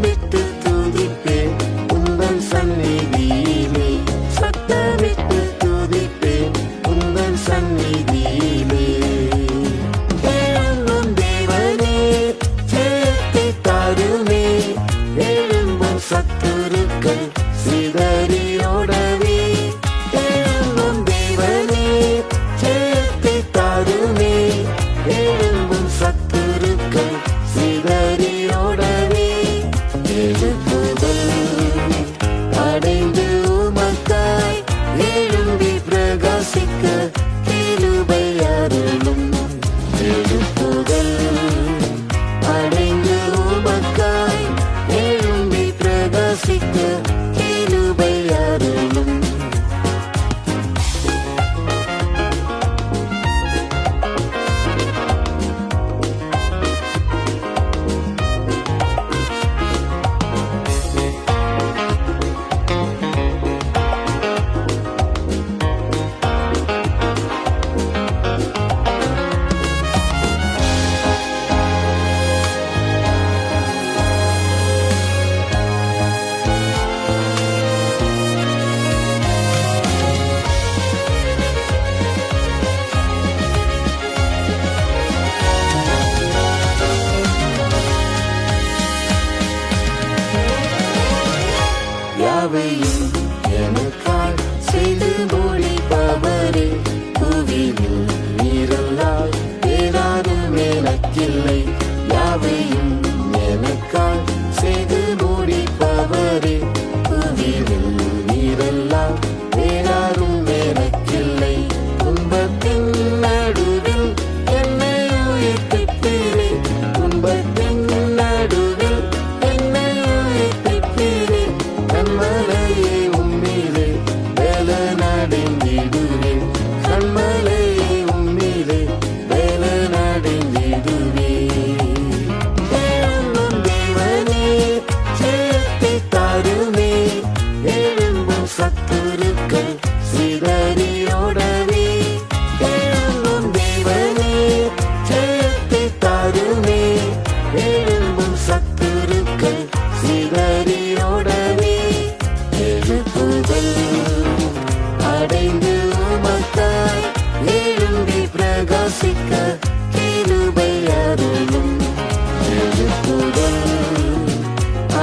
சத்தமிட்டு துதிப்பேன் உந்தன் சந்நிதியிலே, சத்தமிட்டு துதிப்பேன் உந்தன் சந்நிதியிலே. எழும்பும் தேவனே ஜெயத்தை தாருமே, எழும்பும் சத்துருக்கள் சிதறியோடவே. எழும்பும் தேவனே ஜெயத்தை தாருமே, எழும்பும் சத்துருக்கள் சிதறியோடவே. எழுப்புதல் அடைந்து உமக்காய் எழும்பி பிரகாசிக்க கிருபை அருளும். எழுப்புதல் அடைந்து உமக்காய் எழும்பி பிரகாசிக்க கிருபை அருளும். யாவையும் எனக்காய் செய்து முடிப்பவரே, புவியில் நீரல்லால் வேறாரும் எனக்கில்லை. யாவையும் எனக்காய் செய்து முடிப்பவரே, புவியில் நீரல்லால் வேறாரும் எனக்கில்லை. துன்பத்தின் நடுவில் என்னை உயிர்ப்பிப்பீரே, துன்பத்தின் நடுவில் என்னை உயிர்ப்பிப்பீரே. கண்மலையே உம்மிலே வேலனடைந்திடுவேன், கண்மலையே உம்மிலே வேலனடைந்திடுவேன். எழும்பும் தேவனே ஜெயத்தை தாருமே, எழும்பும் சத்துருக்கள் சிதறியோடவே. எழும்பும் தேவனே ஜெயத்தை தாருமே, எழும்பும் சத்துருக்கள் சிதறியோடவே. எழுப்புதல் அடைந்து உமக்காய் எழும்பி பிரகாசிக்க கிருபை அருளும். எழுப்புதல்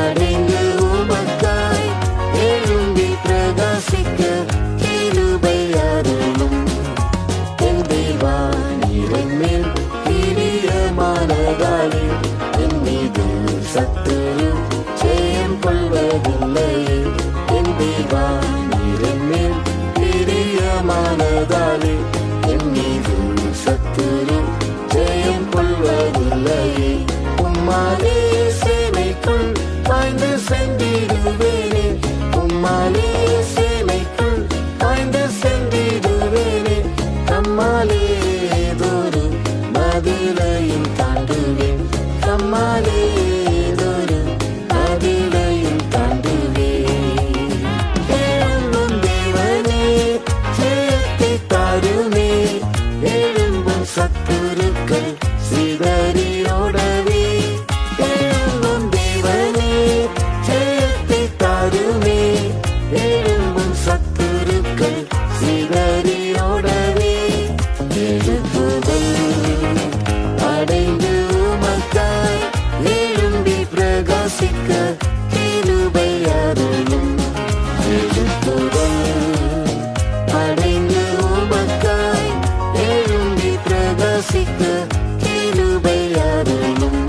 அடைந்து உமக்காய் எழும்பி பிரகாசிக்க கிருபை அருளும். என் தேவா நீரின் மேல் பிரியமானதாலே, என் மீது சத்துரு ஜெயம் கொள்வதில்லையே. என் தேவா நீரின் மேல் பிரியமானதாலே, என் மீது சத்துரு ஜெயம் கொள்வதில்லையே. உம்மாலே சேனைக்குள் பாய்ந்து சென்றிடுவேனே, உம்மாலே சேனைக்குள் பாய்ந்து சென்றிடுவேனே. கம்மாலே ஏதொரு மதிலையும் தாண்டுவேன், கம்மாலே ஏதொரு மதிலையும் தாண்டுவேன். எழும்பும் தேவனே ஜெயத்தை தாருமே, எழும்பும் சத்துருக்கள் சிதறியோடவே. எழும்பும் தேவனே ஜெயத்தை தாருமே, எழும்பும் சத்துருக்கள் சிதறியோடவே. எழுப்புதல் அடைந்து உமக்காய் எழும்பி பிரகாசிக்க கிருபை அருளும். எழுப்புதல் அடைந்து உமக்காய் எழும்பி பிரகாசிக்க கிருபை அருளும்.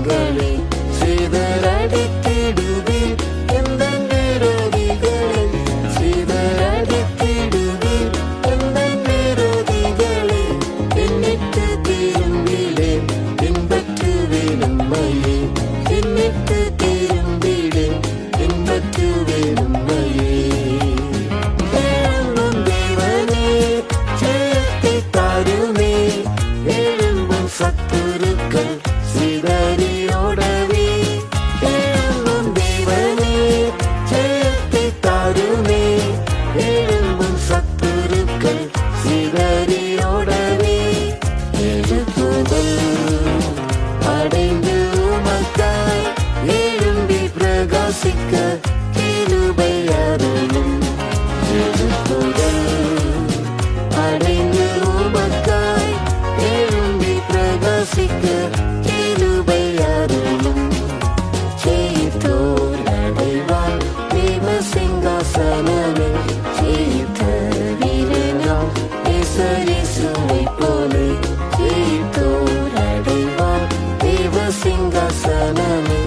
விரோதிகளை சிதறடித்திடுவீர். எந்தன் விரோதிகளை சிதறடித்திடுவீர். எந்தன் விரோதிகளை எண்ணிட்டு திரும்பிடேன். பின்பற்றுவேன் உம்மையே. எண்ணிட்டு திரும்பிடேன். பின்பற்றுவேன் உம்மையே. எழும்பும் தேவனே, ஜெயத்தை தாருமே. எழும்பும் சத்துருக்கள் சிதறியோடவே. எழும்பும் தேவனே, ஜெயத்தை தாருமே. எழும்பும் சத்துருக்கள் சிதறியோடவே. எழுப்புதல் அடைந்து உமக்காய் எழும்பி பிரகாசிக்க கிருபை அருளும். எழுப்புதல் அடைந்து உமக்காய் எழும்பி பிரகாசிக்க கிருபை அருளும். ஜெயித்தோர் அடைவார் தேவ சிங்காசனமே. ஜெயித்த வீரனாம் இயேசுவைப் போல. ஜெயித்தோர் அடைவார் தேவ சிங்காசனமே.